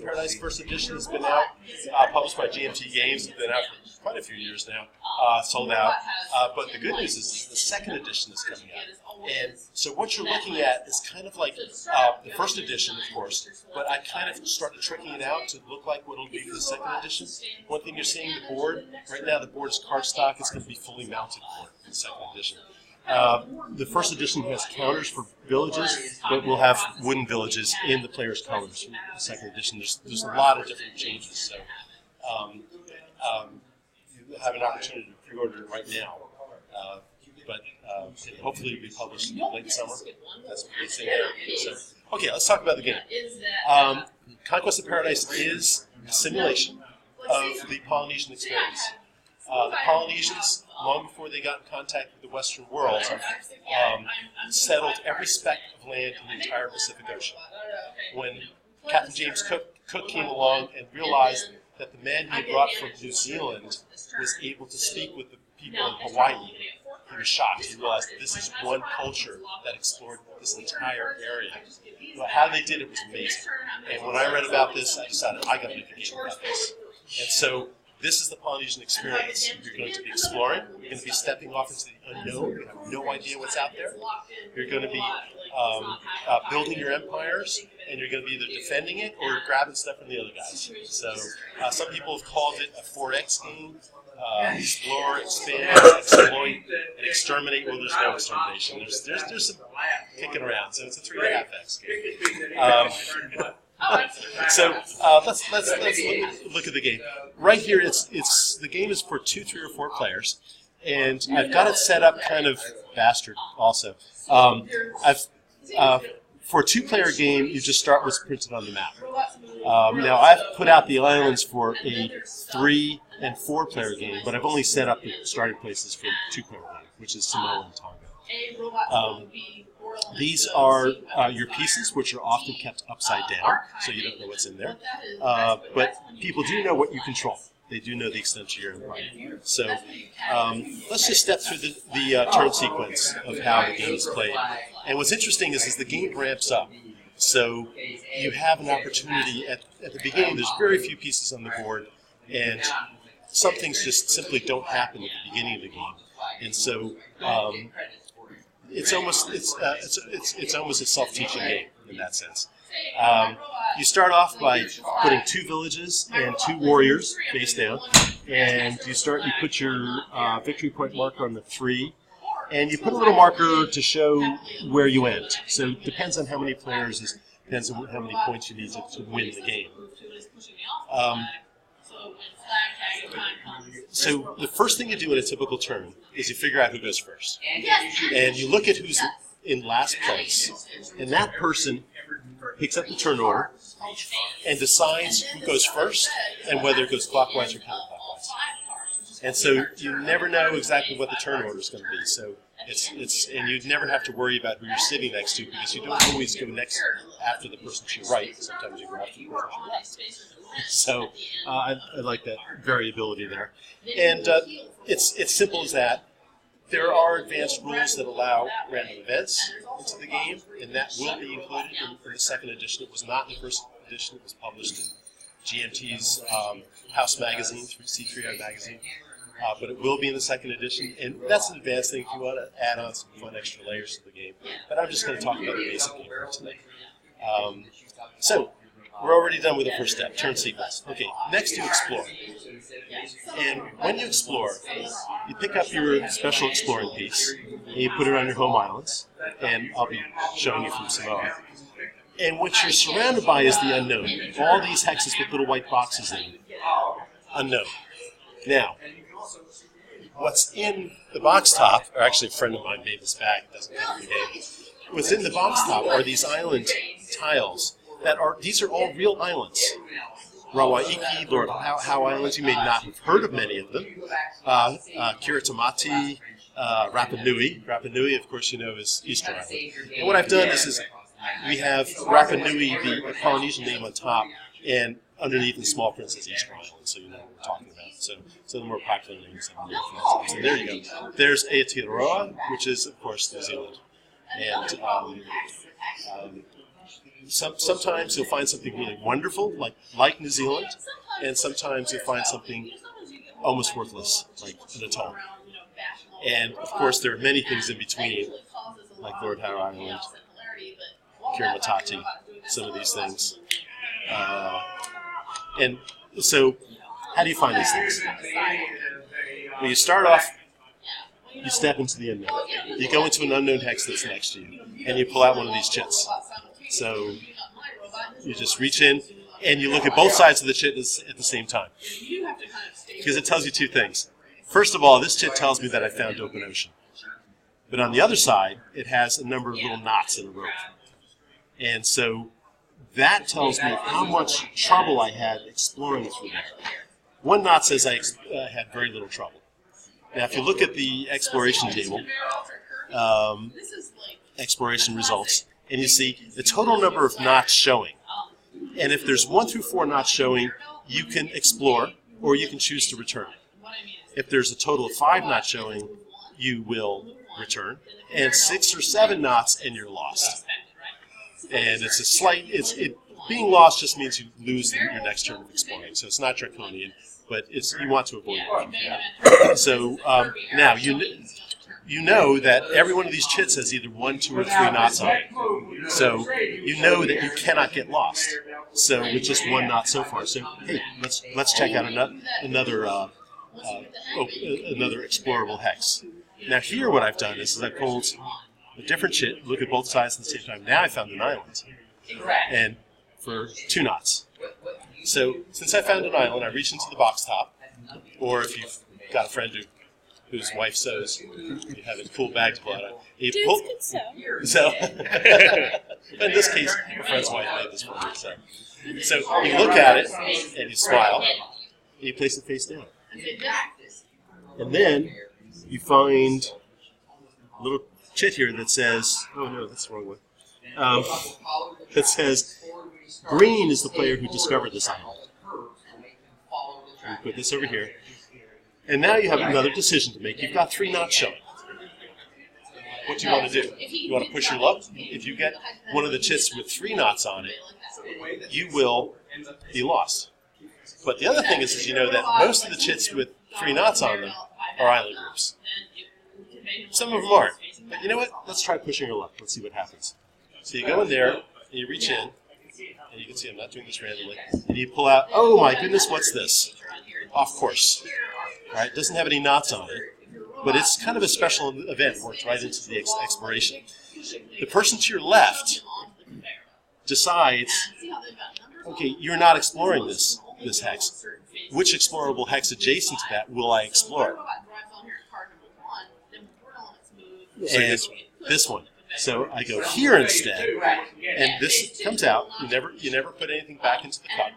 of Paradise First Edition has been out, published by GMT Games. It's been out for quite a few years now, sold out. But the good news is the second edition is coming out. And so what you're looking at is kind of like the first edition, of course, but I kind of started tricking it out to look like what it'll be for the second edition. One thing you're seeing, the board, right now the board is cardstock. It's going to be fully mounted board in the second edition. The first edition has counters for villages, but we'll have wooden villages in the player's colors. In the second edition, there's a lot of different changes, so you have an opportunity to pre-order it right now. But hopefully it'll be published late summer. That's what they say there. So, okay, let's talk about the game. Conquest of Paradise is a simulation of the Polynesian experience. The Polynesians, long before they got in contact with the Western world, settled every speck of land in the entire Pacific Ocean. When Captain James Cook came along and realized that the man he brought from New Zealand was able to speak with the people in Hawaii, he was shocked. He realized that this is one culture that explored this entire area. But how they did it was amazing. And when I read about this, I decided I got to make a game about this. And so this is the Polynesian experience. You're going to be exploring. You're going to be stepping off into the unknown. You have no idea what's out there. You're going to be building your empires, and you're going to be either defending it or grabbing stuff from the other guys. So some people have called it a 4X game. Explore, expand, exploit, and exterminate. Well, there's no extermination. There's some kicking around, so it's a 3.5X game. So let's look at the game. Right here, it's the game is for 2, 3, or 4 players, and I've got it set up kind of bastard. Also, for a 2-player game, you just start what's printed on the map. Now I've put out the islands for a 3 and 4-player game, but I've only set up the starting places for a 2-player game, which is Samoa and Tonga. These are your pieces, which are often kept upside down, so you don't know what's in there. But people do know what you control. They do know the extent of your empire. So let's just step through the turn sequence of how the game is played. And what's interesting is the game ramps up. So you have an opportunity at the beginning. There's very few pieces on the board, and some things just simply don't happen at the beginning of the game. And so it's almost a self-teaching game in that sense. You start off by putting 2 villages and 2 warriors face down, and you put your victory point marker on the 3, and you put a little marker to show where you end. So it depends on how many players, depends on how many points you need to win the game. So the first thing you do in a typical turn is you figure out who goes first. And you look at who's in last place, and that person picks up the turn order and decides who goes first and whether it goes clockwise or counterclockwise. And so you never know exactly what the turn order is going to be. So and you never have to worry about who you're sitting next to, because you don't always go next after the person to your right. Sometimes you go after the person to your left. So I like that variability there. And it's simple as that. There are advanced rules that allow random events into the game, and that will be included in the second edition. It was not in the first edition. It was published in GMT's House magazine, C3I magazine. But it will be in the second edition, and that's an advanced thing if you want to add on some fun extra layers to the game. But I'm just going to talk about the basic game for today. So we're already done with the first step, turn sequence. Okay, next you explore. And when you explore, you pick up your special exploring piece, and you put it on your home islands, and I'll be showing you from Samoa. And what you're surrounded by is the unknown. All these hexes with little white boxes in them. Unknown. Now, what's in the box top, or actually a friend of mine made this bag, it doesn't come every day. What's in the box top are these island tiles. These are all real islands. Rawaiki, Lord Howe Islands, you may not have heard of many of them. Kiritimati, Rapa Nui. Rapa Nui, of course, you know, is Easter Island. And what I've done is we have Rapa Nui, the Polynesian name on top, and underneath in small print says Easter Island, so you know what we're talking about. So the more popular names are there. So there you go. There's Aotearoa, which is, of course, New Zealand. And sometimes you'll find something really wonderful, like New Zealand, and sometimes you'll find something almost worthless, like an atoll. And of course, there are many things in between, like Lord Howe Island, Kirimatati, some of these things. And so, how do you find these things? Well, you start off, you step into the unknown. You go into an unknown hex that's next to you, and you pull out one of these chits. So you just reach in, and you look at both sides of the chit at the same time. Because it tells you two things. First of all, this chit tells me that I found open ocean. But on the other side, it has a number of little knots in a rope. And so that tells me how much trouble I had exploring through that. One knot says I had very little trouble. Now, if you look at the exploration table, exploration results, and you see the total number of knots showing. And if there's 1 through 4 knots showing, you can explore, or you can choose to return. If there's a total of 5 knots showing, you will return. And 6 or 7 knots, and you're lost. And it's a slight, being lost just means you lose your next turn of exploring. So it's not draconian, but you want to avoid it. So now you know that every one of these chits has either 1, 2, or 3 knots on it. So you know that you cannot get lost. So with just 1 knot so far. So hey, let's check out another explorable hex. Now here, what I've done is I pulled a different chit, look at both sides at the same time. Now I found an island, and for 2 knots. So since I found an island, I reach into the box top, or if you've got a friend whose wife sews, you have a cool bag to pull out of. Dudes can sew. So, in this case, my friend's wife made this for me. So you look at it, and you smile, and you place it face down. And then you find a little chit here that says, oh no, that's the wrong one. That says, green is the player who discovered this island. You put this over here. And now you have another decision to make. You've got 3 knots showing. What do you want to do? You want to push your luck? If you get one of the chits with 3 knots on it, you will be lost. But the other thing is you know that most of the chits with 3 knots on them are island groups. Some of them aren't. But you know what? Let's try pushing your luck. Let's see what happens. So you go in there, and you reach in, and you can see I'm not doing this randomly, and you pull out, oh my goodness, what's this? Off course. Right? It doesn't have any knots on it, but it's kind of a special event. It works right into the exploration. The person to your left decides, okay, you're not exploring this hex. Which explorable hex adjacent to that will I explore? And this one. So I go here instead, and this comes out. You never put anything back into the cup.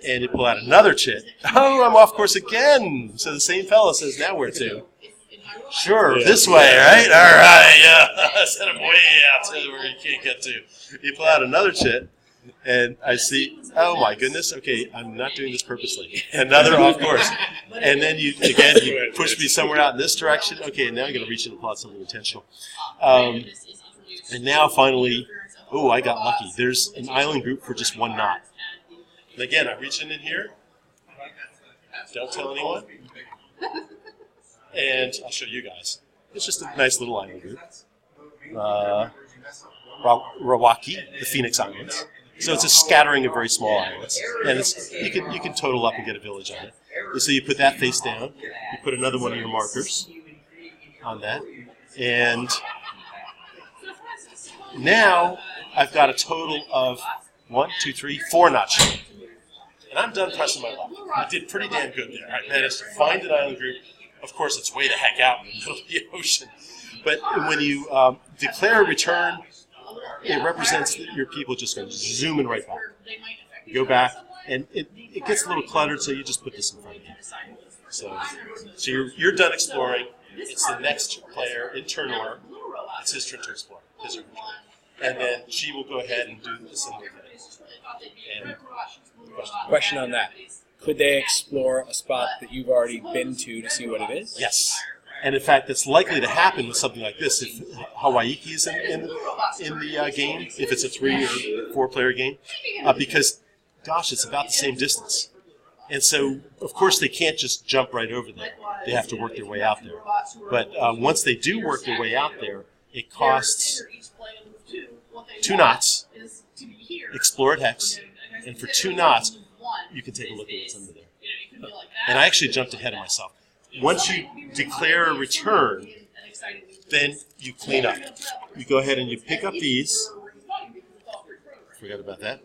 And you pull out another chit. Oh, I'm off course again. So the same fellow says, now where to? Sure, this way, right? All right, yeah. Send him way out to where you can't get to. You pull out another chit, and I see, oh my goodness, okay, I'm not doing this purposely. Another off course. And then you push me somewhere out in this direction. Okay, now I'm going to reach in and plot something intentional. And now finally, oh, I got lucky. There's an island group for just 1 knot. And again, I reach in here. Don't tell anyone. And I'll show you guys. It's just a nice little island group. Rawaki, the Phoenix Islands. So it's a scattering of very small islands. And you can total up and get a village on it. So you put that face down. You put another one of your markers on that. And now I've got a total of 1, 2, 3, 4 knots. And I'm done pressing my luck. I did pretty damn good there. I managed to find an island group. Of course, it's way the heck out in the middle of the ocean. But when you declare a return, it represents that your people just go zooming right back. You go back, and it gets a little cluttered, so you just put this in front of you. So you're done exploring. It's the next player in turn order. It's his turn to explore. His turn. And then she will go ahead and do the similar thing. And question on that. Could they explore a spot that you've already been to see what it is? Yes. And in fact, that's likely to happen with something like this. If Hawaii is in the game, if it's a 3 or 4 player game, because, gosh, it's about the same distance. And so, of course, they can't just jump right over there. They have to work their way out there. But once they do work their way out there, it costs 2 knots, explore at hex, and for 2 knots, you can take a look at what's under there. And I actually jumped ahead of myself. Once you declare a return, then you clean up. You go ahead and you pick up these. Forgot about that.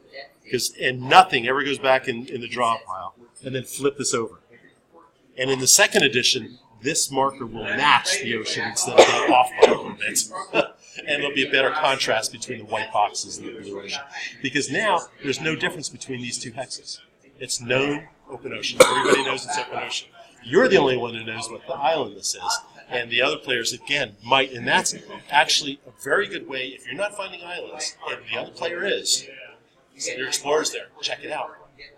And nothing ever goes back in the draw pile. And then flip this over. And in the second edition, this marker will match the ocean instead of being off by a little bit. And there'll be a better contrast between the white boxes and the blue ocean. Because now, there's no difference between these 2 hexes. It's known open ocean. Everybody knows it's open ocean. You're the only one who knows what the island this is. And the other players, again, might. And that's actually a very good way, if you're not finding islands, and the other player is, so your explorer's there, check it out.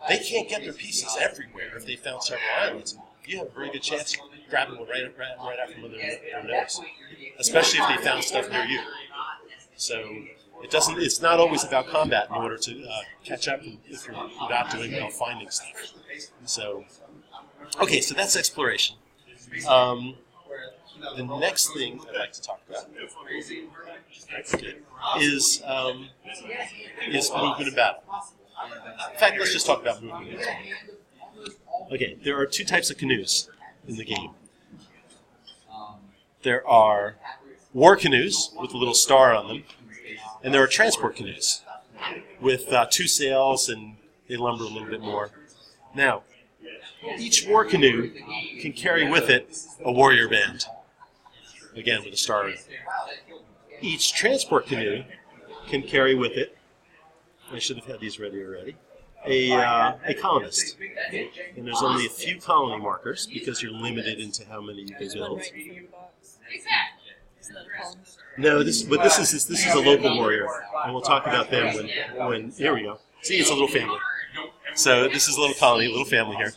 They can't get their pieces everywhere if they found several islands. You have a very good chance of grabbing one right out from under their nose, especially if they found stuff near you. So it's not always about combat in order to catch up if you're not doing well finding stuff. So, okay, so that's exploration. The next thing I'd like to talk about is movement and battle. In fact, let's just talk about movement. Okay, there are 2 types of canoes in the game. There are war canoes with a little star on them, and there are transport canoes with 2 sails, and they lumber a little bit more. Now, each war canoe can carry with it a warrior band, again with a star in it. Each transport canoe can carry with it, I should have had these ready already, a colonist. And there's only a few colony markers because you're limited into how many you can build. No, this is a local warrior, and we'll talk about them when here we go. See, it's a little family. So this is a little colony, a little family here,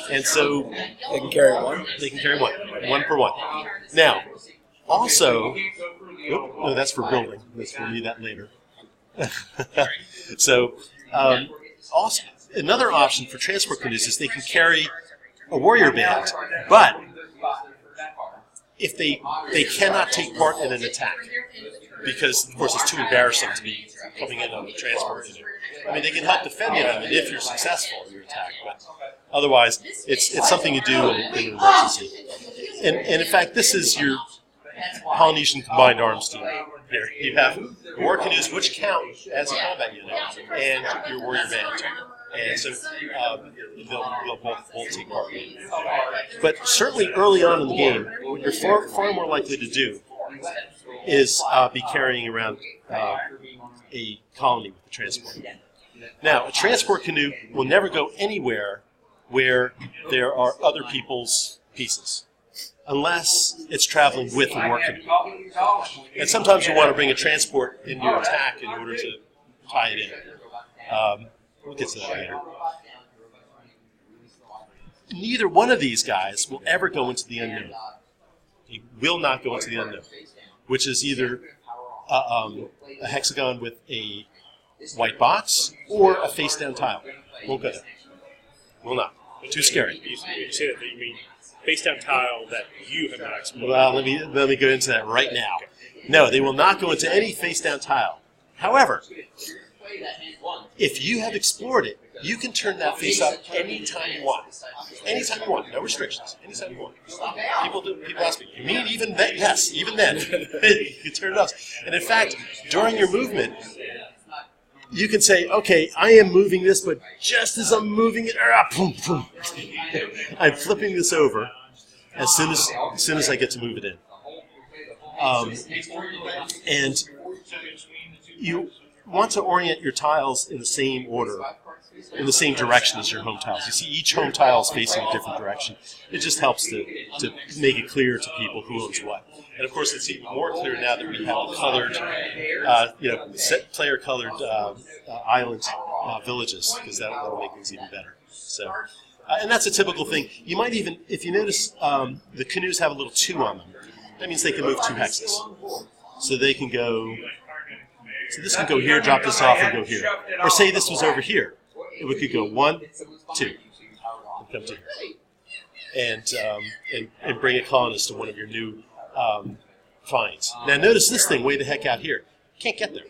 and so they can carry one. They can carry one per one. Now, also, no, that's for building. We'll need that later. So, also another option for transport canoes is they can carry a warrior band, but if they cannot take part in an attack, because of course it's too embarrassing to be coming in on the transport canoe. I mean, they can help defend you if you're successful in your attack, but otherwise it's something you do in an emergency. And in fact, this is your Polynesian Combined Arms team. Here you have war canoes, which count as a combat unit, and your warrior band. And so they'll both take part. But certainly early on in the game, what you're far more likely to do is be carrying around a colony with a transport. Now, a transport canoe will never go anywhere where there are other people's pieces, unless it's traveling with a war canoe. And sometimes you want to bring a transport in your attack in order to tie it in. We'll get to that later. Neither one of these guys will ever go into the unknown. He will not go into the unknown, which is either a hexagon with a white box or a face-down tile. Won't go there. Will not. Too scary. You say that, you mean face-down tile that you have not explored. Well, let me go into that right now. No, they will not go into any face-down tile. However, if you have explored it, you can turn that face up anytime you want. Anytime you want. No restrictions. Anytime you want. People ask me, you mean even then? Yes, even then. You can turn it up. And in fact, during your movement, you can say, okay, I am moving this, but just as I'm moving it, I'm flipping this over as soon as I get to move it in. And you want to orient your tiles in the same order, in the same direction as your home tiles. You see, each home tile is facing a different direction. It just helps to make it clear to people who owns what. And of course, it's even more clear now that we have the colored, player-colored island villages, because that'll make things even better. So, And that's a typical thing. You might even, if you notice, the canoes have a little 2 on them. That means they can move 2 hexes. So they can go, so this can go here, drop this off, and go here. Or say this was over here. We could go 1, 2, and come to here. And bring a colonist to one of your new finds. Now notice this thing way the heck out here. Can't get there.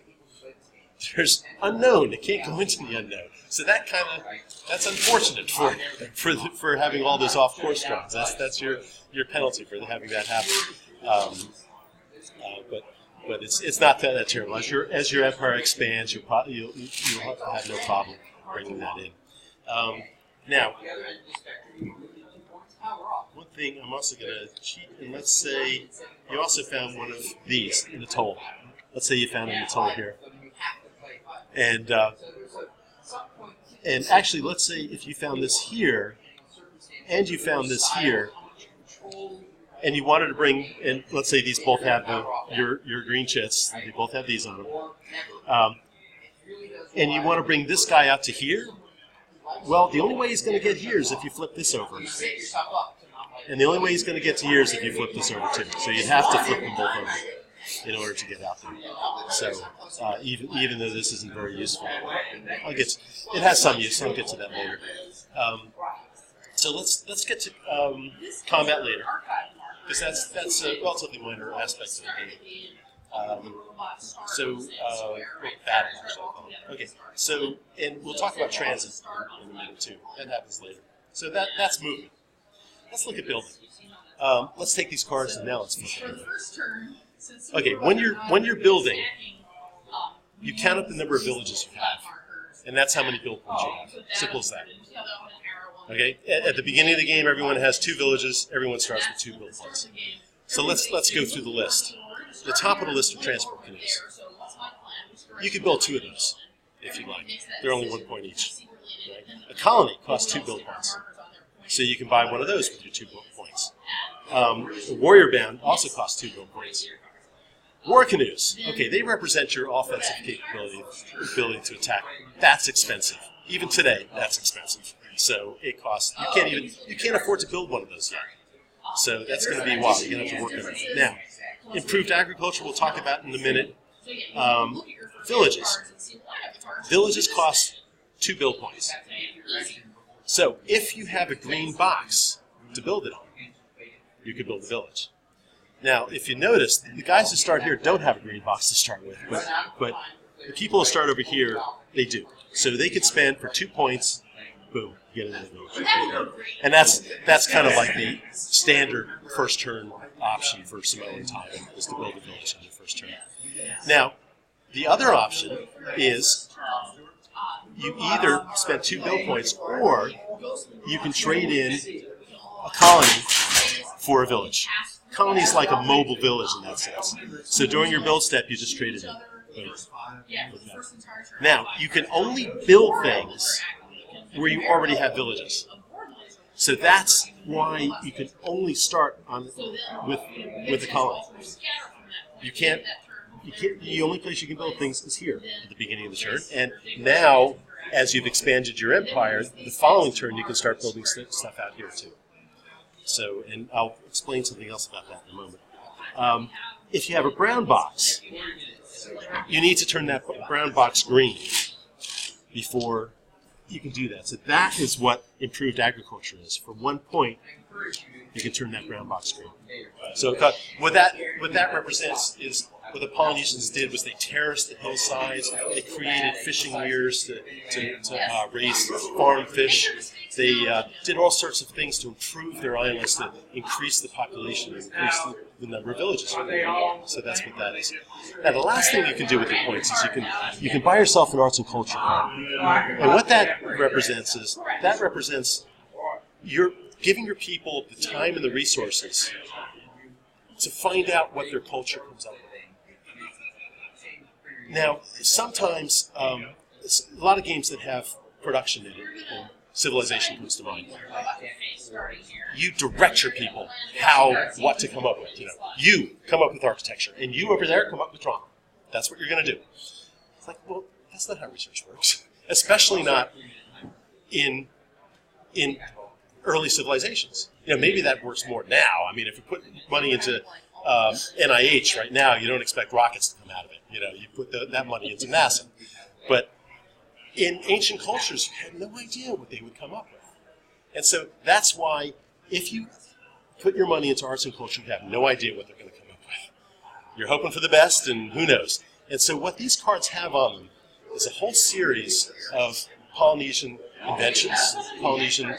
There's unknown. It can't go into the unknown. So that's unfortunate for having all those off-course drawings. That's your penalty for having that happen. But it's not that terrible. As your empire expands, you'll have no problem bringing that in. Now, one thing I'm also going to cheat, and let's say you also found one of these in the toll. Let's say you found an atoll here. And actually, let's say if you found this here, and you found this here, and you wanted to bring, and let's say these both have your green chits, they both have these on them, and you want to bring this guy out to here, well, the only way he's going to get here is if you flip this over. And the only way he's going to get to here is if you flip this over too. So you'd have to flip them both over in order to get out there. So even though this isn't very useful, it has some use. I'll get to that later. So let's get to combat later, because that's a relatively minor aspect of the game. Battle, actually. Okay. So, and we'll talk about transit in a minute too. That happens later. So that's movement. Let's look at building. Let's take these cards and now let's flip them. Okay, when you're building, you count up the number of villages you have, and that's how many build points you have. Simple as that. Okay, at the beginning of the game, everyone has 2 villages. Everyone starts with 2 build points. So let's go through the list. The top of the list are transport canoes. You could build 2 of those if you like. They're only 1 point each. Right? A colony costs 2 build points, so you can buy one of those with your 2 build points. A warrior band also costs 2 build points. War canoes, okay, they represent your offensive ability to attack. That's expensive. Even today, that's expensive. So it costs. You can't afford to build one of those yet. So that's going to be a while. You're going to have to work on it. Now, improved agriculture, we'll talk about in a minute. Villages. Villages cost 2 build points. So if you have a green box to build it on, you could build a village. Now, if you notice, the guys who start here don't have a green box to start with, but the people who start over here, they do. So they could spend for 2 points, boom, get another village. And that's kind of like the standard first turn option for Samoan tile, is to build a village on your first turn. Now, the other option is you either spend 2 build points, or you can trade in a colony for a village. Colony is like a mobile village in that sense. So during your build step, you just trade it in. Now, you can only build things where you already have villages. So that's why you can only start with a colony. The only place you can build things is here at the beginning of the turn. And now, as you've expanded your empire, the following turn you can start building stuff out here too. So, and I'll explain something else about that in a moment. If you have a brown box, you need to turn that brown box green before you can do that. So that is what improved agriculture is. For 1 point, you can turn that brown box green. So what that represents is what the Polynesians did was they terraced the hillsides, they created fishing weirs to raise farm fish. They did all sorts of things to improve their islands, to increase the population, increase the number of villages. So that's what that is. Now the last thing you can do with your points is you can buy yourself an arts and culture card. And what that represents is you're giving your people the time and the resources to find out what their culture comes up with. Now, sometimes, a lot of games that have production in it, and Civilization comes to mind, you direct your people what to come up with. You come up with architecture, and you over there come up with drama. That's what you're going to do. It's like, well, that's not how research works. Especially not in early civilizations. Maybe that works more now. I mean, if you put money into NIH right now, you don't expect rockets to come out of it. You put that money into NASA. But in ancient cultures, you had no idea what they would come up with. And so that's why if you put your money into arts and culture, you have no idea what they're going to come up with. You're hoping for the best, and who knows. And so what these cards have on them is a whole series of Polynesian inventions, Polynesian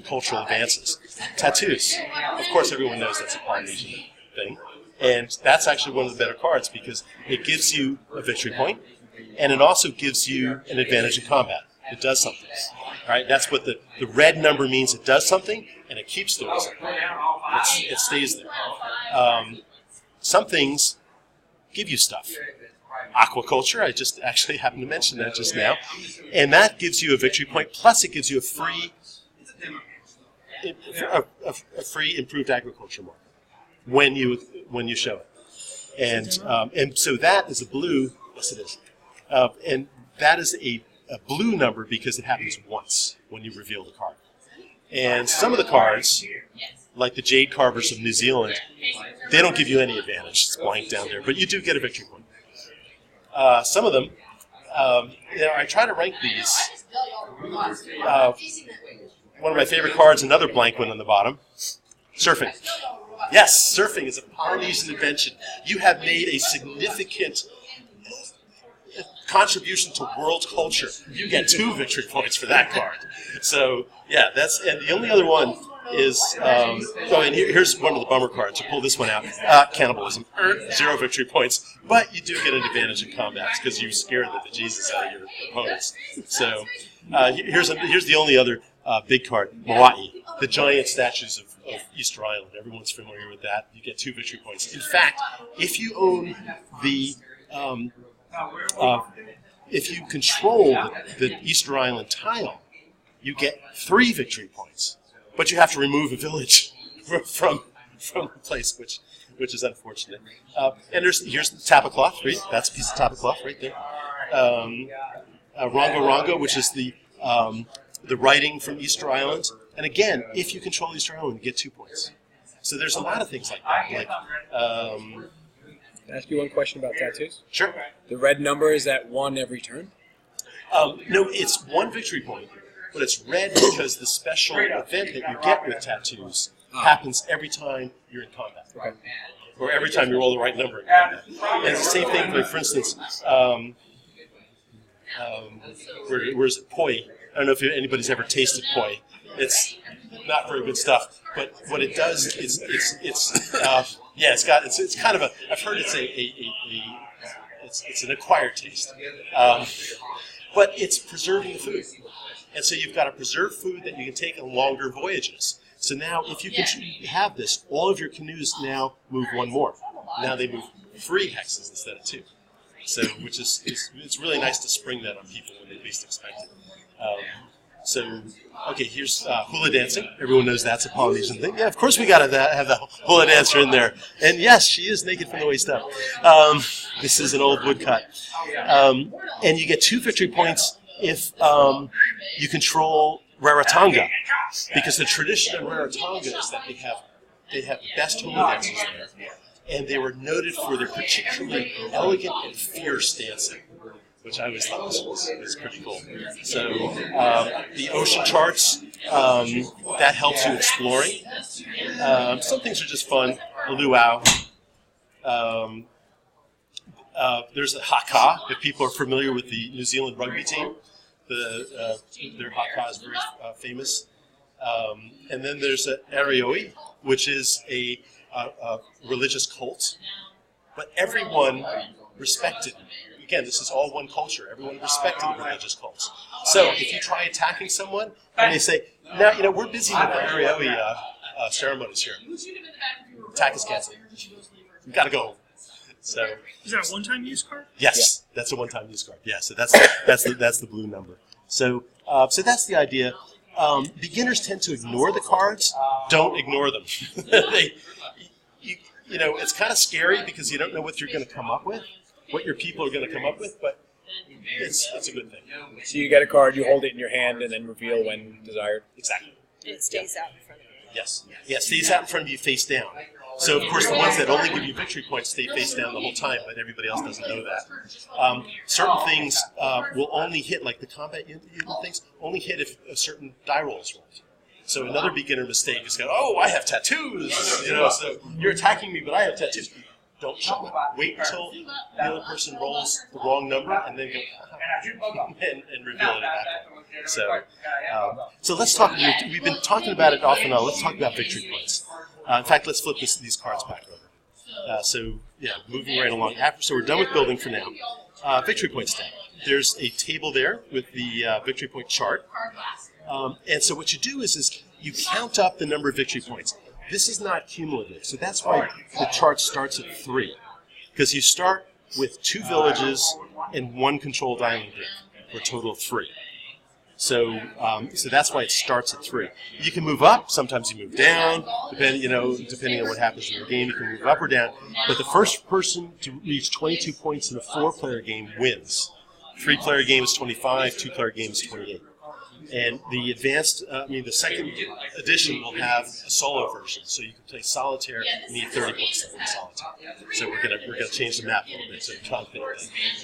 cultural advances. Tattoos. Of course, everyone knows that's a Polynesian thing. And that's actually one of the better cards because it gives you a victory point, and it also gives you an advantage in combat. It does something. Right? That's what the red number means. It does something, and it keeps doing something. It stays there. Some things give you stuff. Aquaculture, I just actually happened to mention that just now. And that gives you a victory point, plus it gives you a free improved agriculture marker when you show it. And so that is a blue, yes it is. And that is a blue number because it happens once when you reveal the card. And some of the cards, like the Jade Carvers of New Zealand, they don't give you any advantage. It's blank down there, but you do get a victory point. Some of them, I try to rank these. One of my favorite cards, another blank one on the bottom, surfing. Yes, surfing is a Polynesian invention. You have made a significant contribution to world culture. You get 2 victory points for that card. So, yeah, and the only other one is, and here's one of the bummer cards. You pull this one out. Cannibalism. 0 victory points. But you do get an advantage in combat because you scared the bejesus out of your opponents. So, here's the only other big card. Moai. The giant statues of Easter Island. Everyone's familiar with that. You get 2 victory points. In fact, if you own the if you control the Easter Island tile, you get 3 victory points. But you have to remove a village from the place, which is unfortunate. And here's the tapa cloth, right? That's a piece of tapa cloth right there. Rongo Rongo, which is the writing from Easter Island. And again, if you control Easter Island, you get 2 points. So there's a lot of things like that. Can I ask you one question about tattoos? Sure. The red number, is that 1 every turn? No, it's 1 victory point, but it's red because the special event that you get with tattoos happens every time you're in combat. Okay. Or every time you roll the right number in combat. And it's the same thing, like, for instance, where's it? Poi. I don't know if anybody's ever tasted poi. It's not very good stuff, but what it does is it's kind of I've heard it's an acquired taste, but it's preserving the food, and so you've got a preserved food that you can take on longer voyages. So now, if you can have this, all of your canoes now move 1 more. Now they move 3 hexes instead of 2. So, which is it's really nice to spring that on people when they least expect it. Okay, here's hula dancing. Everyone knows that's a Polynesian thing. Yeah, of course we got to have the hula dancer in there. And yes, she is naked from the waist up. This is an old woodcut. And you get 2 victory points if you control Rarotonga, because the tradition of Rarotonga is that they have the best hula dancers there, and they were noted for their particularly elegant and fierce dancing, which I always thought was pretty cool. So the ocean charts, that helps you exploring. Some things are just fun. A luau. There's a haka, if people are familiar with the New Zealand rugby team. Their haka is very famous. And then there's an Arioi, which is a religious cult. But everyone respected. Again, this is all one culture. Everyone respected the religious cults. So if you try attacking someone, and they say, "No, we're busy with the Arioi ceremonies here. Attack is canceled. We've got to go home." So is that a one-time use card? Yes, that's a one-time use card. Yeah, so that's the blue number. So that's the idea. Beginners tend to ignore the cards. Don't ignore them. It's kind of scary because you don't know what you're going to come up with, what your people are going to come up with. But it's a good thing. So you get a card, you hold it in your hand, and then reveal when desired. Exactly. It stays out in front of you. Yes. Yeah, it stays out in front of you face down. So, of course, the ones that only give you victory points stay face down the whole time, but everybody else doesn't know that. Certain things will only hit, like the combat unit things, only hit if a certain die roll is rolled. So another beginner mistake is go, oh, I have tattoos! So you're attacking me, but I have tattoos. Don't show it. Wait until the other person rolls the wrong number, and then go, and reveal it back. So let's talk. We've been talking about it off and on. Let's talk about victory points. In fact, let's flip these cards back over. Moving right along. So we're done with building for now. Victory points tab. There's a table there with the victory point chart. And so what you do is you count up the number of victory points. This is not cumulative, so that's why the chart starts at 3. Because you start with 2 villages and 1 controlled island group, for a total of 3. So that's why it starts at 3. You can move up. Sometimes you move down, depending on what happens in your game. You can move up or down. But the first person to reach 22 points in a 4-player game wins. 3-player game is 25. 2-player game is 28. And the the second edition will have a solo version, so you can play solitaire. You need 30 points to play solitaire. So we're gonna change the map a little bit so you can't play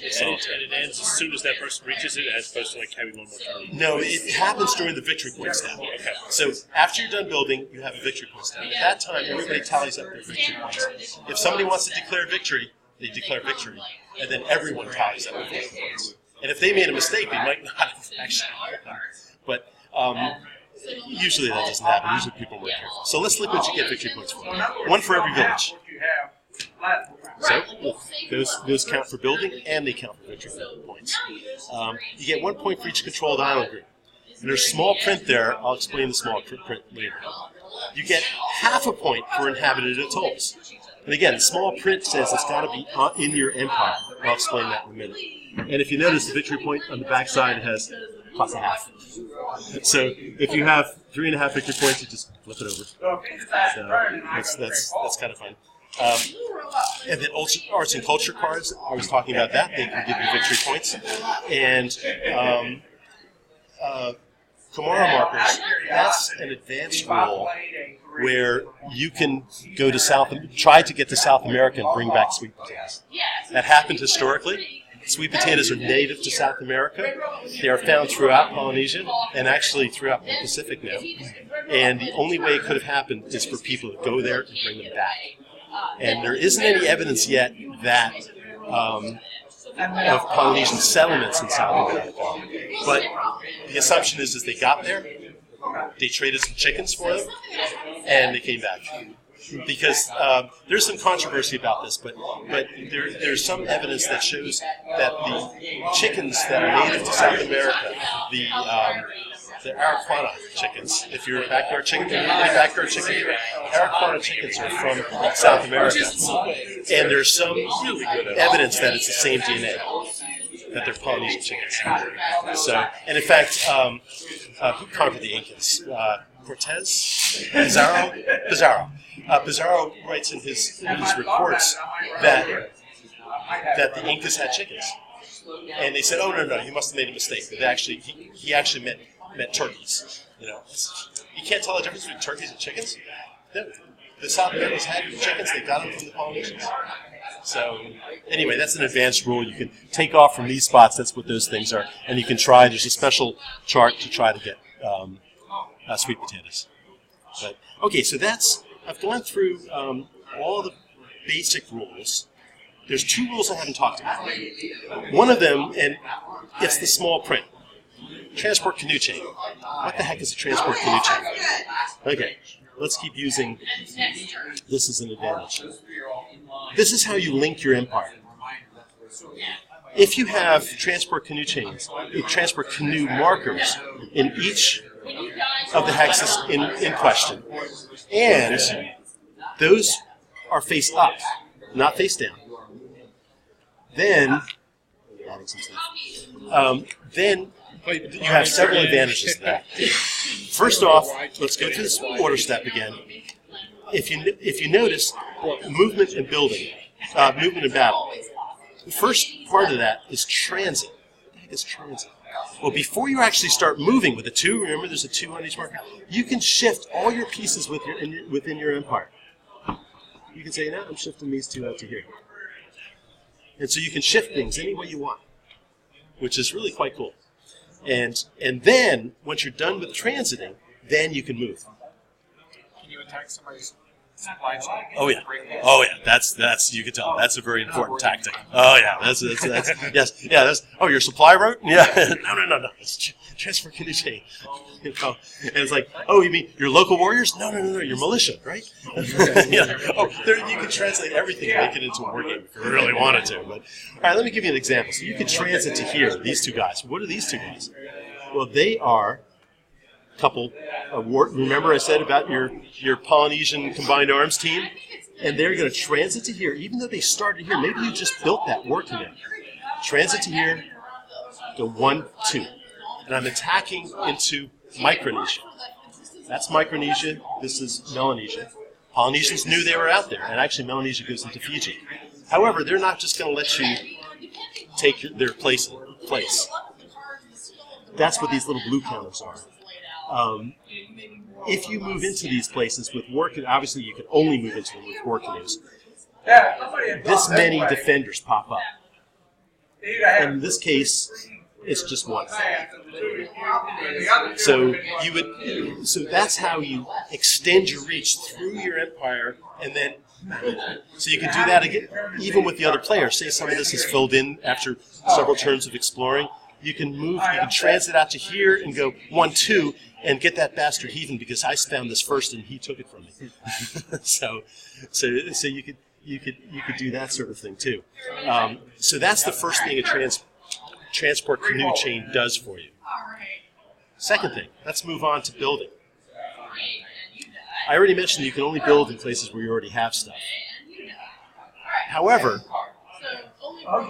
solitaire. And it ends as soon as that person reaches it, as opposed to like having one more turn. No, it happens during the victory point step. Okay. So after you're done building, you have a victory point step. At that time, everybody tallies up their victory points. If somebody wants to declare victory, they declare victory, and then everyone tallies up their victory points. And if they made a mistake, they might not have actually won. But usually that doesn't happen. Usually people work careful. So let's look what you get victory points for. 1 for every village. So those count for building and they count for victory points. You get 1 point for each controlled island group. And there's small print there. I'll explain the small print later. You get half a point for inhabited atolls. And again, small print says it's got to be in your empire. I'll explain that in a minute. And if you notice, the victory point on the back side has plus a half. So if you have 3.5 victory points, you just flip it over. So that's kind of fun. And then arts and culture cards, I was talking about that. They can give you victory points. And Kamara markers, that's an advanced rule where you can go to try to get to South America and bring back sweet potatoes. That happened historically. Sweet potatoes are native to South America. They are found throughout Polynesia and actually throughout the Pacific now. And the only way it could have happened is for people to go there and bring them back. And there isn't any evidence yet that of Polynesian settlements in South America. But the assumption is they got there, they traded some chickens for them, and they came back. Because there's some controversy about this, but there's some evidence that shows that the chickens that are native to South America, the Araquana chickens, if you're a backyard chicken, Araquana chickens are from South America. And there's some evidence that it's the same DNA, that they're Polynesian chickens. So, and in fact, who conquered the Incas? Cortez? Pizarro. Pizarro writes in his reports that the Incas had chickens, and they said, "Oh no, you must have made a mistake." But he actually meant turkeys. You can't tell the difference between turkeys and chickens. The South Americans had chickens; they got them from the Polynesians. So anyway, that's an advanced rule. You can take off from these spots. That's what those things are, and you can try. There's a special chart to try to get sweet potatoes. But okay, so I've gone through all the basic rules. There's 2 rules I haven't talked about. One of them, and it's the small print. Transport canoe chain. What the heck is a transport canoe chain? Okay, let's keep using this as an advantage. This is how you link your empire. If you have transport canoe chains, transport canoe markers in each of the hexes in question, and those are face up, not face down, then you have several advantages to that. First off, let's go through this order step again. If you notice, movement and building, movement and battle. The first part of that is transit. What the heck is transit? Well, before you actually start moving with a 2, remember there's a 2 on each marker, you can shift all your pieces within your empire. You can say, I'm shifting these 2 out to here. And so you can shift things any way you want, which is really quite cool. And then, once you're done with transiting, then you can move. Can you attack somebody's supply chain? Oh yeah. That's you can tell. That's a very important tactic. Oh yeah, that's yes, yeah. That's your supply route. Yeah, no. It's transfer canoe chain. And it's like, you mean your local warriors? No, your militia, right? Yeah. You can translate everything and make it into a war game if you really wanted to. But all right, let me give you an example. So you can transit to here. These 2 guys. What are these 2 guys? Well, they are couple. Remember I said about your Polynesian combined arms team? And they're going to transit to here, even though they started here. Maybe you just built that war canoe. Transit to here, go 1, 2. And I'm attacking into Micronesia. That's Micronesia. This is Melanesia. Polynesians knew they were out there, and actually Melanesia goes into Fiji. However, they're not just going to let you take their place. That's what these little blue counters are. If you move into these places with war canoes, obviously you can only move into them with war canoes. This many defenders pop up. In this case, it's just 1. So that's how you extend your reach through your empire, and then so you can do that again, even with the other players. Say some of this is filled in after several turns of exploring. You can move, you can transit out to here and go 1, 2, and get that bastard heathen because I found this first and he took it from me. so you could do that sort of thing too. So that's the first thing a transport canoe chain does for you. Second thing, let's move on to building. I already mentioned you can only build in places where you already have stuff. However,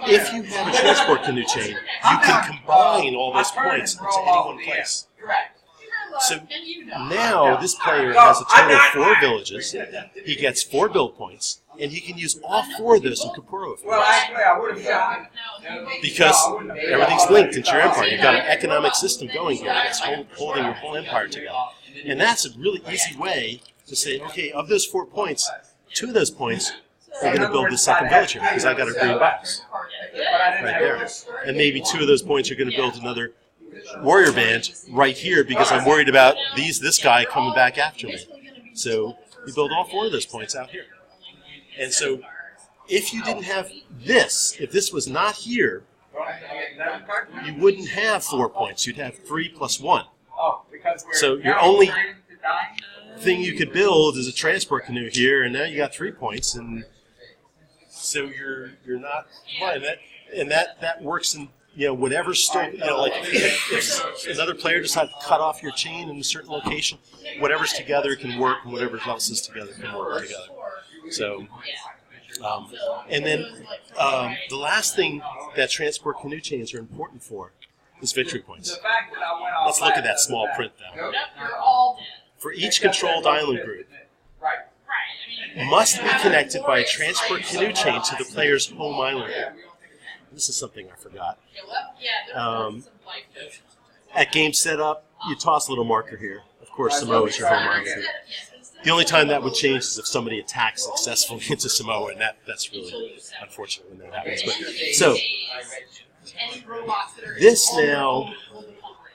if you have a transport canoe chain, you can combine all those points into any one place. So now this player has a total of 4 villages. He gets 4 build points, and he can use all 4 of those in Kaporo. Because everything's linked into your empire. You've got an economic system going here that's holding your whole empire together. And that's a really easy way to say, okay, of those 4 points, 2 of those points are going to build the second village here, because I got a green box right there. And maybe 2 of those points are going to build another warrior band right here, because I'm worried about this guy coming back after me. So you build all 4 of those points out here. And so if you didn't have this, if this was not here, you wouldn't have 4 points. You'd have 3 plus 1. So your only thing you could build is a transport canoe here, and now you got 3 points, and so you're not fine. And that works in whatever store, like if another player decides to cut off your chain in a certain location, whatever's together can work, and whatever else is together can work together. So, and then the last thing that transport canoe chains are important for is victory points. Let's look at that small print now. For each controlled island group, must be connected by a transport canoe chain to the player's home island group. This is something I forgot. At game setup, you toss a little marker here. Of course, Samoa is your home island group. The only time that would change is if somebody attacks successfully into Samoa, and that's really unfortunate when that happens. But, so, this now,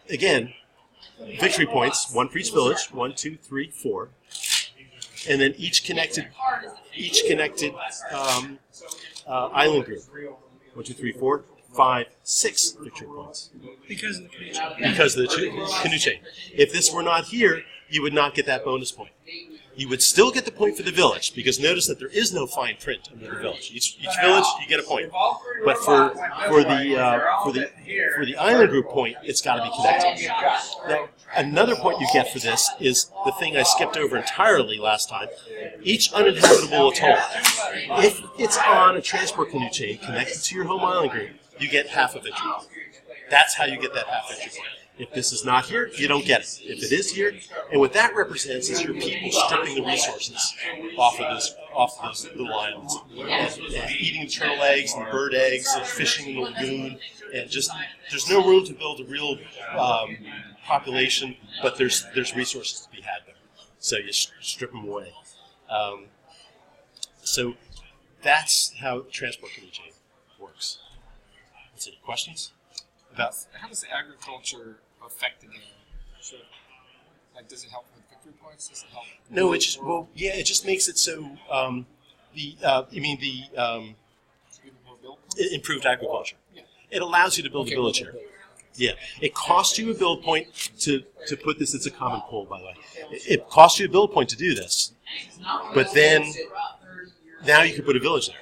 again, victory points, 1 for each village, 1, 2, 3, 4, and then each connected island group, 1, 2, 3, 4, 5, 6 victory points. Because of the canoe chain. Because of the canoe chain. If this were not here, you would not get that bonus point. You would still get the point for the village, because notice that there is no fine print under the village. Each village, you get a point. But for the island group point, it's got to be connected. Now, another point you get for this is the thing I skipped over entirely last time. Each uninhabitable atoll, if it's on a transport canoe chain connected to your home island group, you get half a victory point. That's how you get that half victory point. If this is not here, you don't get it. If it is here, and what that represents is your people stripping the resources off of off those little islands, and eating the turtle eggs and the bird eggs, and fishing in the lagoon, and just there's no room to build a real population, but there's resources to be had there. So you strip them away. So that's how transport community works. Let's see, questions about How does agriculture affect the game? So, like, does it help with victory points? Does it help? No, it just makes it so More build points? improved agriculture. Yeah. It allows you to build a village here. Yeah, it costs you a build point to put this. It's a common poll, by the way. It costs you a build point to do this, but then now you can put a village there,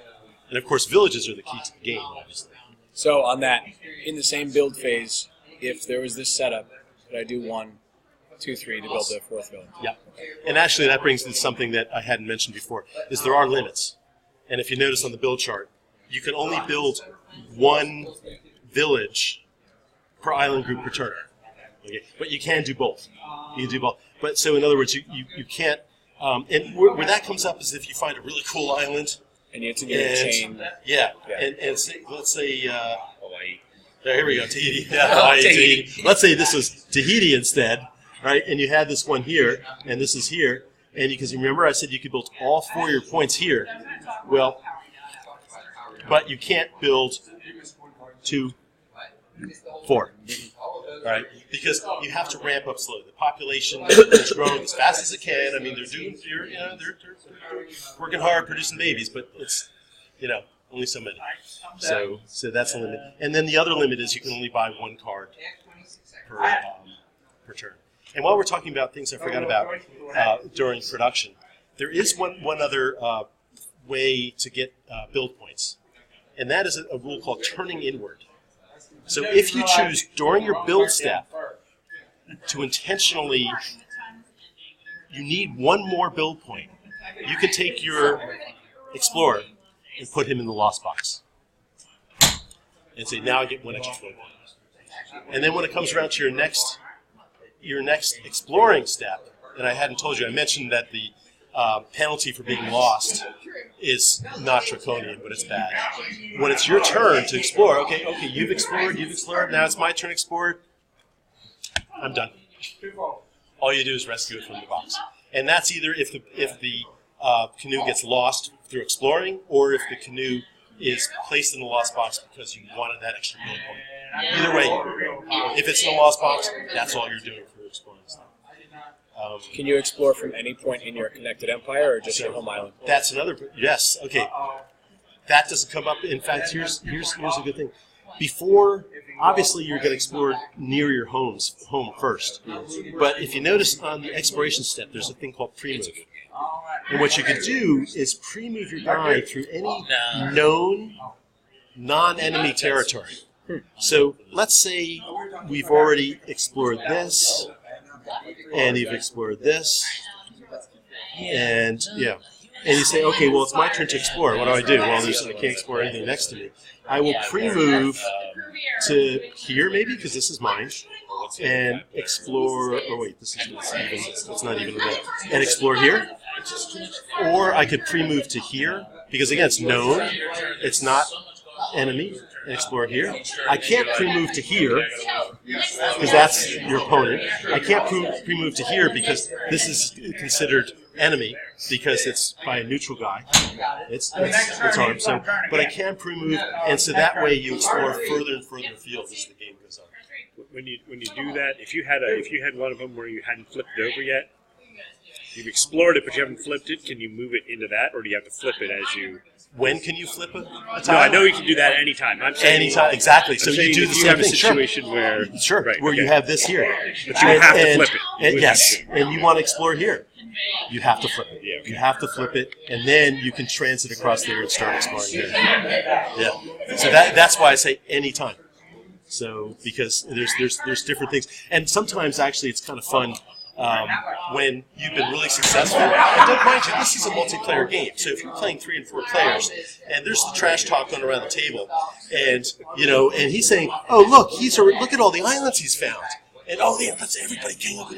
and of course, villages are the key to the game, obviously. So on that, in the same build phase, if there was this setup, could I do 1, 2, 3 to build the 4th village? Yeah, and actually, that brings to something that I hadn't mentioned before: is there are limits, and if you notice on the build chart, you can only build 1 village per island group per turn. Okay, but you can do both. You can do both. But so in other words, you can't. And where that comes up is if you find a really cool island. And you have to get a chain. Yeah. And say, let's say Hawaii. Here we go, Tahiti. Yeah, Hawaii, Tahiti. Let's say this was Tahiti instead, right? And you had this one here, and this is here, and because you remember I said you could build all 4 of your points here. Well, but you can't build 2, 4. All right, because you have to ramp up slowly. The population is growing as fast as it can. I mean, they're working hard, producing babies, but it's only so many. So that's a limit. And then the other limit is you can only buy 1 card per turn. And while we're talking about things I forgot about during production, there is one other way to get build points, and that is a rule called turning inward. So if you choose during your build step to intentionally, you need 1 more build point, you can take your explorer and put him in the lost box. And say, now I get 1 extra build point. And then when it comes around to your next exploring step, and I hadn't told you, I mentioned that the penalty for being lost is not draconian, but it's bad. When it's your turn to explore, okay, you've explored, now it's my turn to explore, I'm done. All you do is rescue it from the box. And that's either if the canoe gets lost through exploring, or if the canoe is placed in the lost box because you wanted that extra build point. Either way, if it's in the lost box, that's all you're doing for exploring stuff. Can you explore from any point in your connected empire, or just your home island? That's another. Yes. Okay. That doesn't come up. In fact, here's a good thing. Before, obviously, you're going to explore near your home first. But if you notice on the exploration step, there's a thing called pre-move. And what you could do is pre-move your guy through any known non-enemy territory. So let's say we've already explored this. And you've explored this, and you say, okay, well, it's my turn to explore. What do I do? Well, I can't explore anything next to me. I will pre-move to here, maybe, because this is mine, and explore. Oh wait, it's not even there. And explore here, or I could pre-move to here because again, it's known, it's not enemy. And explore here. I can't pre-move to here because that's your opponent. I can't pre-move to here because this is considered enemy because it's by a neutral guy. It's armed. So, but I can pre-move, and so that way you explore further and further afield as the game goes on. When you do that, if you had one of them where you hadn't flipped it over yet, you've explored it but you haven't flipped it. Can you move it into that, or do you have to flip it as you? When can you flip a tile? No, I know you can do that anytime. I'm saying anytime, exactly. So you do the same thing. You have a situation where you have this here, but you have to flip it. Yes, and you want to explore here. You have to flip it. Yeah, okay. You have to flip it, and then you can transit across there and start exploring here. Yeah. So that's why I say anytime. So because there's different things, and sometimes actually it's kind of fun. When you've been really successful, and don't mind you, this is a multiplayer game. So if you're playing 3 and 4 players, and there's the trash talk going around the table, and and he's saying, "Oh, look at all the islands he's found," And let's everybody gang up.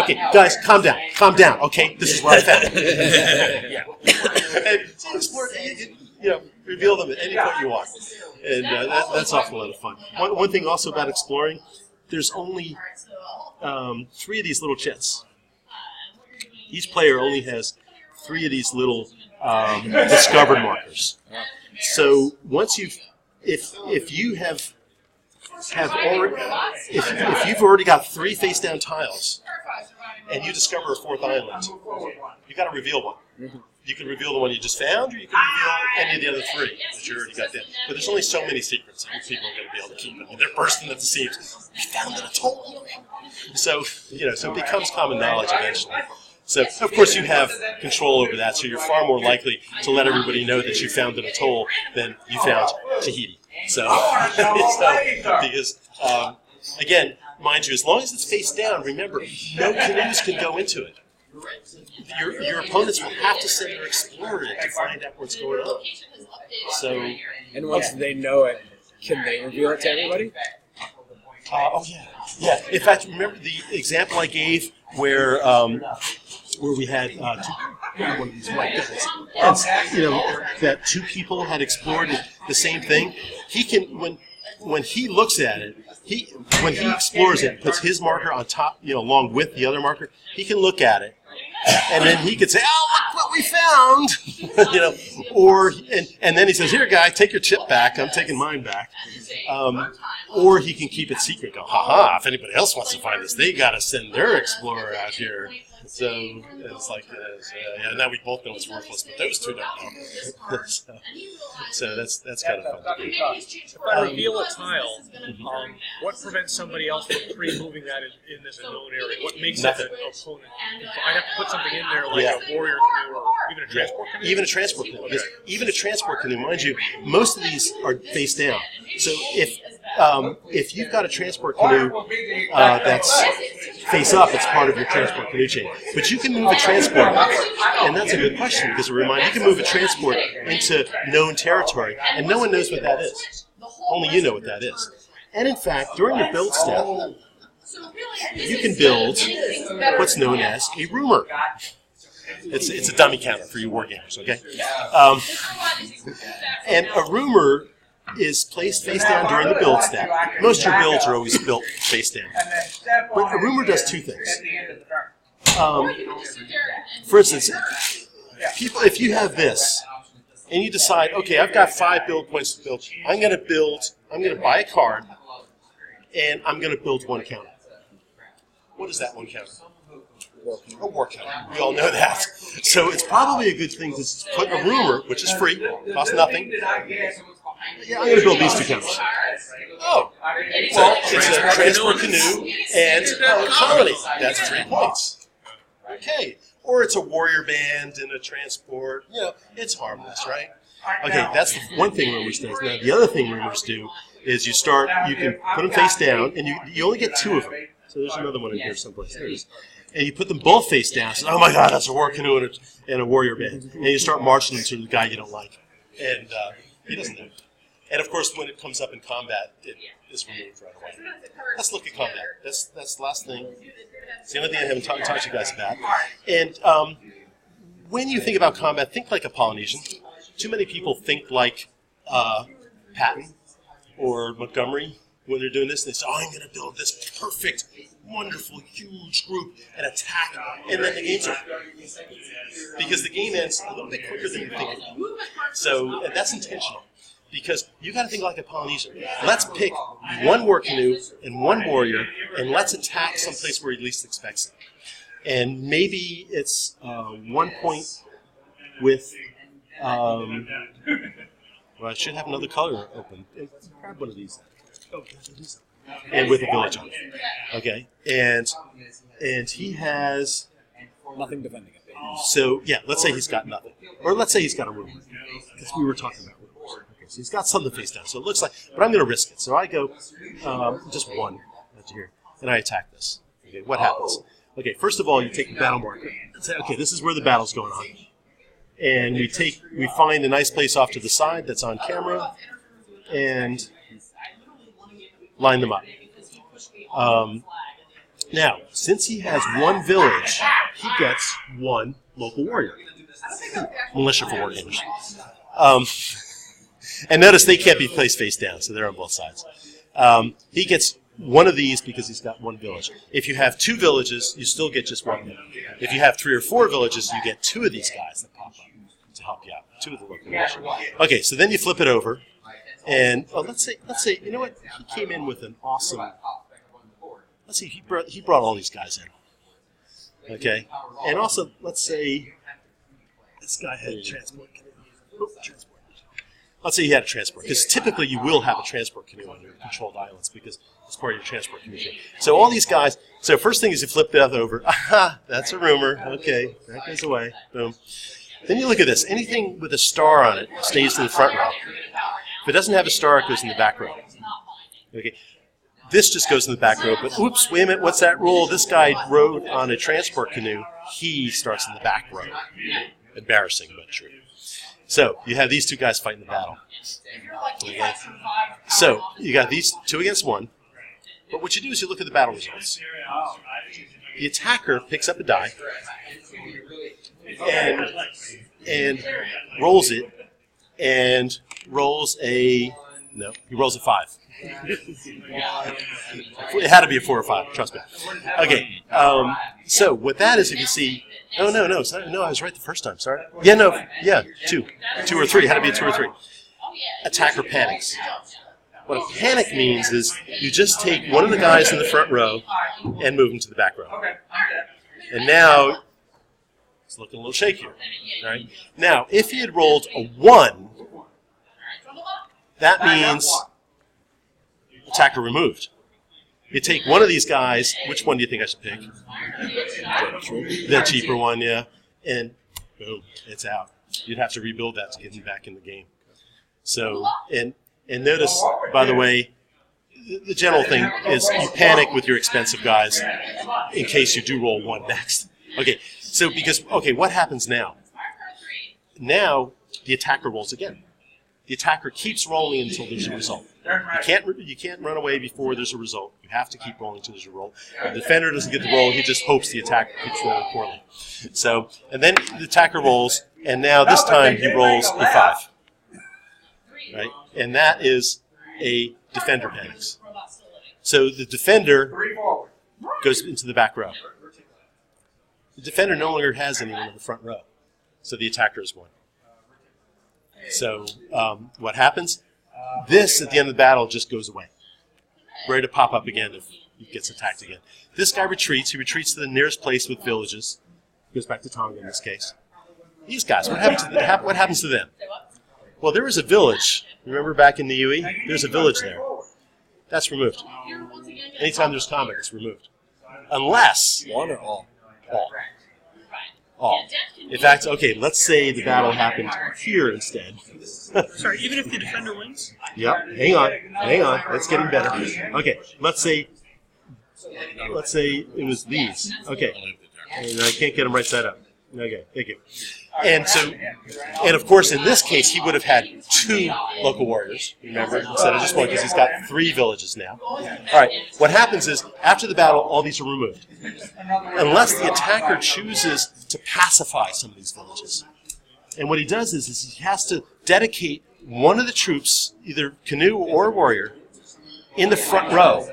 Okay, guys, calm down. Okay, this is what I found. Yeah. And so explore, reveal them at any point you want, and that's awful lot of fun. One thing also about exploring, there's only 3 of these little chits. Each player only has 3 of these little discovered markers. So once if you've already got 3 face down tiles and you discover a 4th island, you got to reveal one. You can reveal the one you just found, or you can reveal any of the other 3 that you already got there. But there's only so many secrets that people are going to be able to keep. I mean, they're bursting at the seams. We found an atoll. So it becomes common knowledge eventually. So, of course, you have control over that, so you're far more likely to let everybody know that you found an atoll than you found Tahiti. So because, again, mind you, as long as it's face down, remember, no canoes can go into it. Your opponents will have to send their explorer in to find out what's going on. So, and once they know it, can they reveal it to everybody? Yeah. In fact, remember the example I gave where we had one of these white guys, and, that 2 people had explored the same thing. He can when he looks at it, when he explores it, puts his marker on top, along with the other marker. He can look at it, and then he could say, "Oh, look what we found," or and then he says, "Here, guy, take your chip back. I'm taking mine back." Or he can keep it secret. Go, "Ha! If anybody else wants to find this, they got to send their explorer out here." So it's like, now we both know it's worthless, but those 2 don't know. So that's kind of fun. If I reveal a tile, what prevents somebody else from pre-moving that in this known area? What makes it an opponent? I'd have to put something in there like a warrior canoe or even a transport canoe? Even a transport canoe. Because even a transport canoe, mind you, most of these are face down. So if you've got a transport canoe that's face up, it's part of your transport canoe chain. But you can move a transport, and that's a good question, because you can move a transport into known territory, and no one knows what that is. Only you know what that is. And in fact, during your build step, you can build what's known as a rumor. It's a dummy counter for you wargamers, okay? And a rumor is placed face down during the build step. Most of your builds are always built face down. But a rumor does 2 things. For instance, if you have this, and you decide, okay, I've got 5 build points to build, I'm going to buy a card, and I'm going to build 1 counter. What is that 1 counter? A war counter. We all know that. So it's probably a good thing to put a rumor, which is free, costs nothing. Yeah, I'm going to build these 2 counters. Oh, well, it's a transport canoe and a colony. That's 3 points. Okay. Or it's a warrior band and a transport. It's harmless, right? Okay, that's the one thing rumors does. Now, the other thing rumors do is you can put them face down, and you only get 2 of them. So there's another one in here someplace. There it is. And you put them both face down. So, oh my God, that's a war canoe and a warrior band. And you start marching them to the guy you don't like. And he doesn't know. And of course, when it comes up in combat, it is removed right away. Let's look at combat. That's the last thing. It's the only thing I haven't talked to you guys about. And when you think about combat, think like a Polynesian. Too many people think like Patton or Montgomery when they're doing this. They say, "Oh, I'm going to build this perfect, wonderful, huge group and attack," and then the game's over. Because the game ends a little bit quicker than you think it will. So that's intentional. Because you got to think like a Polynesian. Let's pick 1 war canoe and 1 warrior, and let's attack someplace where he least expects it. And maybe it's 1 point with. Well, I should have another color open. Grab one of these. And with a village on it. Okay, and he has Nothing defending it. So yeah, let's say he's got nothing, or let's say he's got a rumor, because we were talking about rumors. Okay, so he's got something face down. So it looks like, but I'm going to risk it. So I go just 1 right here, and I attack this. Okay, what happens? Okay, first of all, you take the battle marker and say, okay, this is where the battle's going on, and we find a nice place off to the side that's on camera, and line them up. Now, since he has one village, he gets one local warrior. Militia for wargamers. And notice they can't be placed face down, so they're on both sides. He gets one of these because he's got one village. If you have two villages, you still get just one. If you have 3 or 4 villages, you get 2 of these guys that pop up to help you out. 2 of the local militia. Okay, so then you flip it over, and let's say, you know what? He came in with an awesome. Let's see, he brought all these guys in. Okay, and also let's say this guy had a transport canoe. Let's say he had a transport, because typically you will have a transport canoe on your controlled islands because it's part of your transport canoe. So all these guys. So first thing is you flip that over. Aha, that's a rumor. Okay, that goes away. Boom. Then you look at this. Anything with a star on it stays in the front row. If it doesn't have a star, it goes in the back row. Okay. This just goes in the back row, but oops, wait a minute, what's that rule? This guy rode on a transport canoe. He starts in the back row. Embarrassing, but true. So you have these 2 guys fighting the battle. Okay. So you got these 2 against 1. But what you do is you look at the battle results. The attacker picks up a die and rolls it, and rolls a 5. It had to be a 4 or 5. Trust me. Okay. So what that is, if you see, no, I was right the first time. Sorry. Yeah, 2 or 3. It had to be a 2 or 3. Attacker panics. What a panic means is you just take one of the guys in the front row and move him to the back row. And now it's looking a little shakier. All right. Now, if he had rolled a 1, that means attacker removed. You take one of these guys. Which one do you think I should pick? The cheaper one, yeah. And boom, it's out. You'd have to rebuild that to get him back in the game. So, and notice, by the way, the general thing is you panic with your expensive guys in case you do roll 1 next. Okay, so what happens now? Now the attacker rolls again. The attacker keeps rolling until there's a result. You can't run away before there's a result. You have to keep rolling until there's a roll. If the defender doesn't get the roll, he just hopes the attacker keeps rolling poorly. So, and then the attacker rolls, and now this time he rolls a 5. Right? And that is a defender panics. So the defender goes into the back row. The defender no longer has anyone in the front row. So the attacker is 1. So what happens? This, at the end of the battle, just goes away. Ready to pop up again if he gets attacked again. This guy retreats. He retreats to the nearest place with villages. Goes back to Tonga in this case. These guys, what happens to them? Well, there was a village. Remember back in the UE? There's a village there. That's removed. Anytime there's combat, it's removed. Unless... 1 or all? All. In fact, okay, let's say the battle happened here instead. Sorry, even if the defender wins? Yep, hang on. It's getting better. Okay, let's say it was these. Okay, and I can't get them right side up. Okay, thank you. And of course, in this case, he would have had 2 local warriors, remember, instead of just 1, because he's got 3 villages now. All right, what happens is, after the battle, all these are removed. Unless the attacker chooses to pacify some of these villages. And what he does is he has to dedicate one of the troops, either canoe or warrior, in the front row.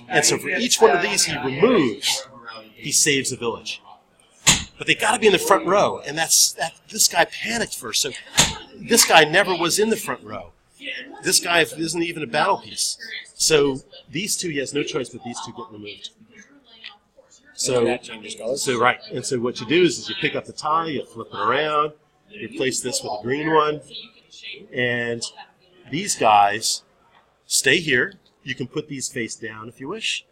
And so for each one of these he removes, he saves a village. But they got to be in the front row, and this guy panicked first. So this guy never was in the front row. This guy isn't even a battle piece. So these 2, he has no choice but these 2 get removed. So right, and so what you do is you pick up the tie, you flip it around, you replace this with a green one, and these stay here. You can put these face down if you wish,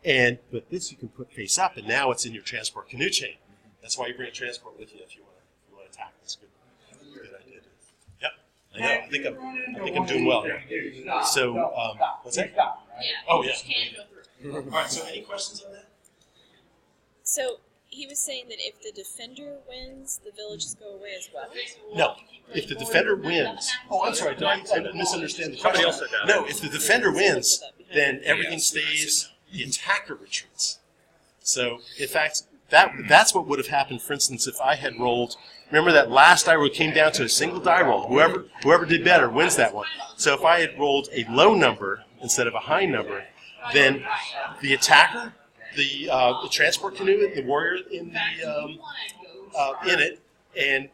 but this you can put face up, and now it's in your transport canoe chain. That's why you bring a transport with you if you want to attack. That's good idea. Yep, I know. I think I'm doing well here. So, what's that? Oh yeah. All right. So, any questions on that? So he was saying that if the defender wins, the villages go away as well. No. If the defender wins... Oh, I'm sorry. Did I misunderstand the Somebody question? else said that. No, if the defender wins, then everything stays... The attacker retreats. So, in fact, that's what would have happened, for instance, if I had rolled... Remember that last die roll came down to a single die roll. Whoever did better wins that one. So if I had rolled a low number instead of a high number, then the attacker, the transport canoe, the warrior in it, and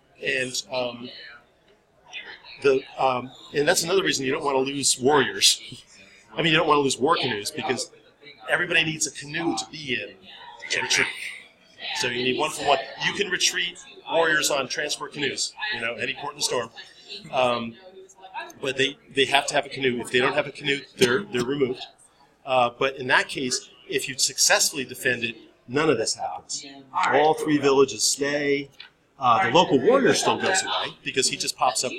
that's another reason you don't want to lose warriors. I mean, you don't want to lose war canoes because everybody needs a canoe to be in to retreat. So you need one for one. You can retreat warriors on transport canoes, any port in the storm. But they have to have a canoe. If they don't have a canoe, they're removed. But in that case, if you successfully defend it, none of this happens. All 3 villages stay. The local warrior still goes away because he just pops up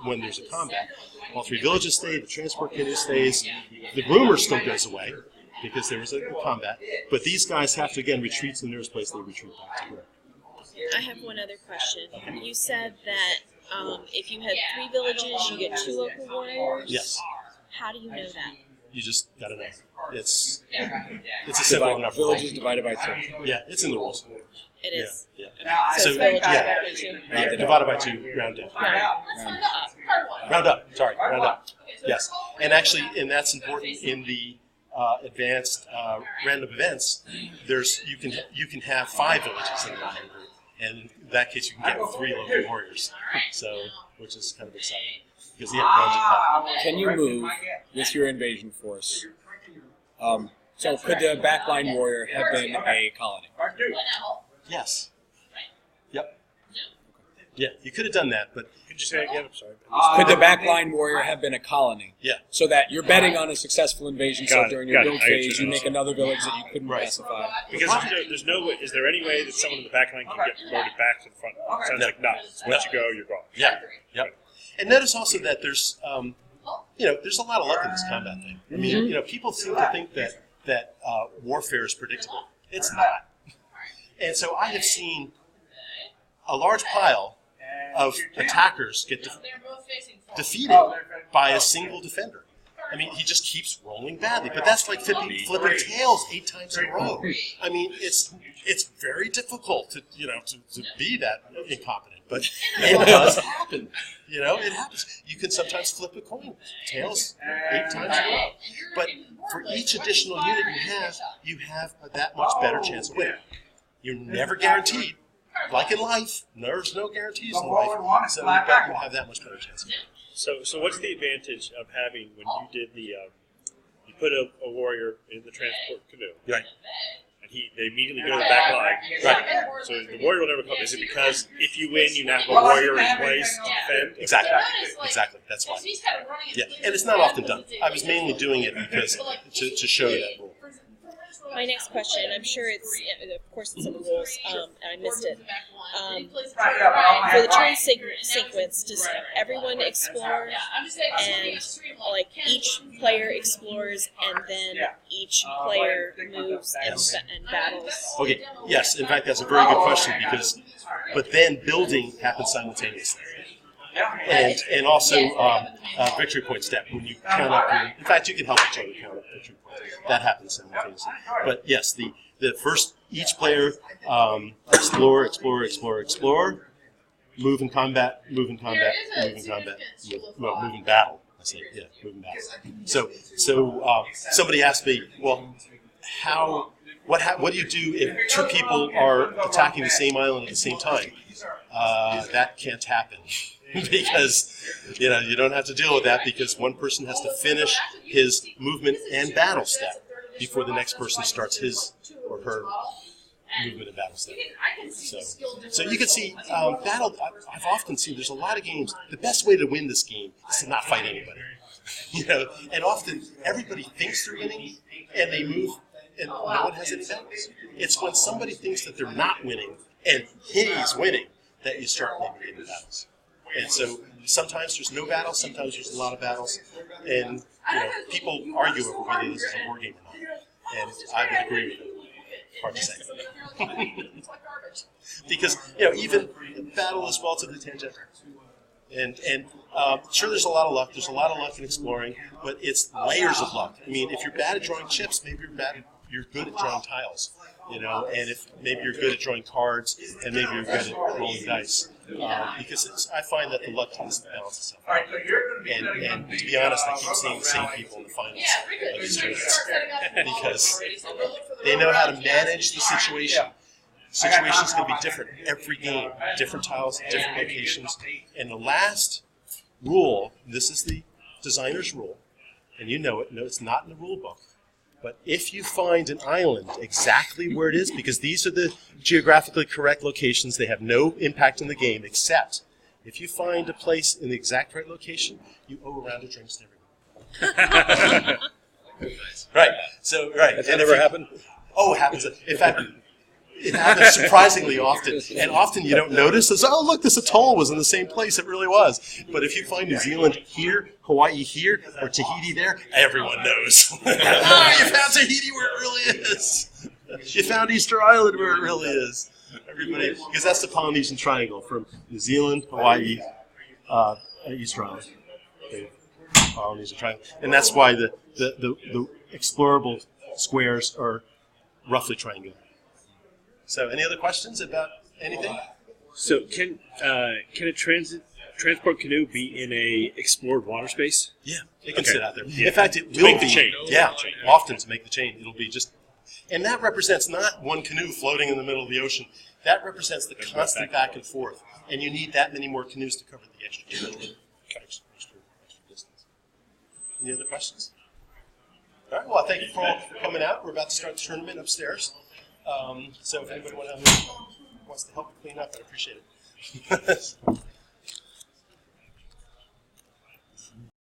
when there's a combat. All 3 villages stay. The transport canoe stays. The rumor still goes away because there was a combat. But these guys have to, again, retreat to the nearest place they retreat back to. I have one other question. You said that if you had 3 villages, you get 2 local warriors? Yes. How do you know that? You just gotta know. It's a simple enough. Villages divided by 2. Yeah, it's in the rules. It is. Yeah. So, villages divided by 2. Yeah, divided by 2, round down. Round up. Sorry, round up. Yes, and actually, and that's important in the advanced random events. You can have 5 villages in the random group. And in that case, you can get 3 local warriors, which is kind of exciting. Because Can you move with your invasion force? So could the backline warrior have been a colony? Yes. Yep. Yeah, you could have done that, but... Could you say it again? I'm sorry. Could the backline warrior have been a colony? Yeah. So that you're betting on a successful invasion, so during your build I get phase, you. you make another village that you couldn't pacify. Because there's no way. Is there any way that someone in the back line can get promoted back to the front? Sounds like no. Once you go, you're gone. Yeah. Yep. And notice also that there's, there's a lot of luck in this combat thing. I mean, people seem to think that warfare is predictable. It's not. And so I have seen a large pile of attackers get defeated by a single defender. I mean, he just keeps rolling badly. But that's like flipping tails 8 times in a row. I mean, it's very difficult to be that incompetent. But it does happen. It happens. You can sometimes flip a coin, tails 8 times in a row. But for each additional unit you have that much better chance of winning. You're never guaranteed. Like in life, there's no guarantees in life, so but you have that much better chance of winning. So what's the advantage of having, when you did the, you put a warrior in the transport canoe, Right. and they immediately go to the back line, Right. So the warrior will never come. Is it because if you win, you now have a warrior in place to defend? Exactly. That's why. Yeah, and it's not often done. I was mainly doing it because to show that rule. My next question, I'm sure of course it's in the rules, and I missed it. For the turn sequence, does everyone explore, and like each player explores, and then each player moves and battles? Okay, yes, in fact, that's a very good question but then building happens simultaneously. And also victory point step, when you count up in fact, you can help each other count up victory points. That happens simultaneously. But yes, the first, each player explore, move in combat, move in battle. I say, yeah, move in battle. So somebody asked me, well, what do you do if 2 people are attacking the same island at the same time? That can't happen. Because you don't have to deal with that because one person has to finish his movement and battle step before the next person starts his or her movement and battle step. So you can see battle. I've often seen there's a lot of games. The best way to win this game is to not fight anybody. And often everybody thinks they're winning and they move and no one has any battles. It's when somebody thinks that they're not winning and he's winning that you start getting battles. And so sometimes there's no battles, sometimes there's a lot of battles, and people argue over whether this is a war game or not. And I would agree with them. Hard to say. Because even battle is relatively tangential, and sure, there's a lot of luck. There's a lot of luck in exploring, but it's layers of luck. I mean, if you're bad at drawing chips, maybe you're good at drawing tiles, and if maybe you're good at drawing cards, and maybe you're good at rolling dice. Because I find that the luck tends to balance itself out. And to be honest, I keep seeing the same people in the finals of these tournaments because they know how to manage the situation. Situations can be different every game, different tiles, different locations. And the last rule, this is the designer's rule, and you know it. No, it's not in the rule book. But if you find an island exactly where it is, because these are the geographically correct locations, they have no impact in the game, except if you find a place in the exact right location, you owe a round of drinks to everyone. Right. So, right. Has that never happened? Oh, it happens. In fact, it happens surprisingly often. And often you don't notice. It's, oh, look, this atoll was in the same place. It really was. But if you find New Zealand here, Hawaii here, or Tahiti there, everyone knows. Oh, you found Tahiti where it really is. You found Easter Island where it really is. Everybody, because that's the Polynesian Triangle from New Zealand, Hawaii, Easter Island. Okay. Polynesian Triangle. And that's why the explorable squares are roughly triangular. So, any other questions about anything? So, can a transport canoe be in a explored water space? Yeah, it can sit out there. Yeah. In fact, it will make be. the chain. Yeah, often to make the chain, it'll be just, and that represents not one canoe floating in the middle of the ocean. That represents the constant back and forth, and you need that many more canoes to cover the extra distance. Any other questions? All right. Well, thank you for all coming out. We're about to start the tournament upstairs. So if anybody wants to help clean up, I'd appreciate it.